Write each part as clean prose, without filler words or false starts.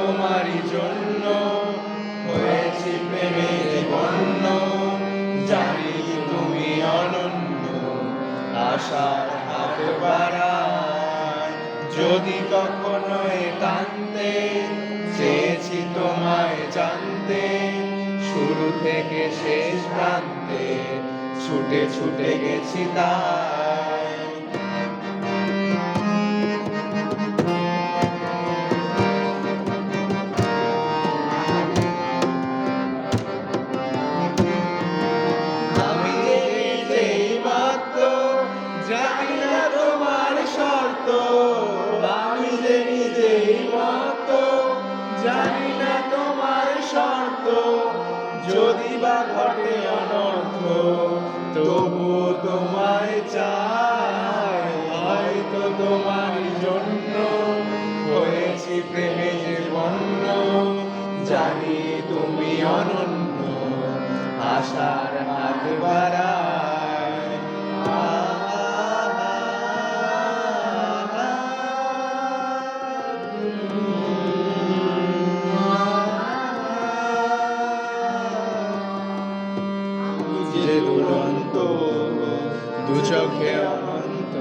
তোমারই জন্য হয়েছি প্রেমে বন্য, জানি তুমি অনন্য, আশার হাত বাড়ায়। যদি কখনো টানতে চেয়েছি তোমায় জানতে, শুরু থেকে শেষ প্রান্তে ছুটে ছুটে গেছি তাই। আমি যেই মাত্র জানি না তোমার শর্ত, আমি যে নিজেই মাত্র জানি না তোমার শর্ত। যদি বা ঘটে অনর্থ তবুও তোমায় চাই, হয়তো তোমার জন্য হয়েছি প্রেমে বন্য, জানি তুমি অনন্য, আশার হাত বাড়ায়। যে দুরন্ত দু চোখে অনন্ত,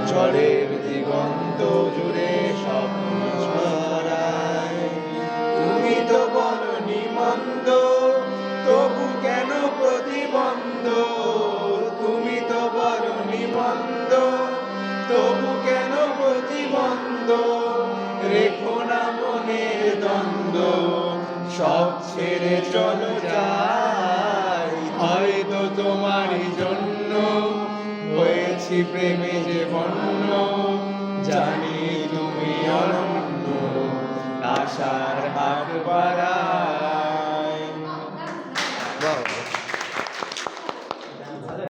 ঝড়ের দিগন্ত জুড়ে স্বপ্ন ছড়ায়। তুমি তো বলনি মন্দ, তবু কেন প্রতিবন্ধ? তুমি তো বলনি মন্দ, তবু কেন প্রতিবন্ধ? রেখো না মনের দ্বন্দ্ব, সব ছেড়ে চলো যাই। হয়তো তোমারই জন্য হয়েছি প্রেমে বন্য, জানি তুমি অনন্য, আশার হাত বাড়ায়।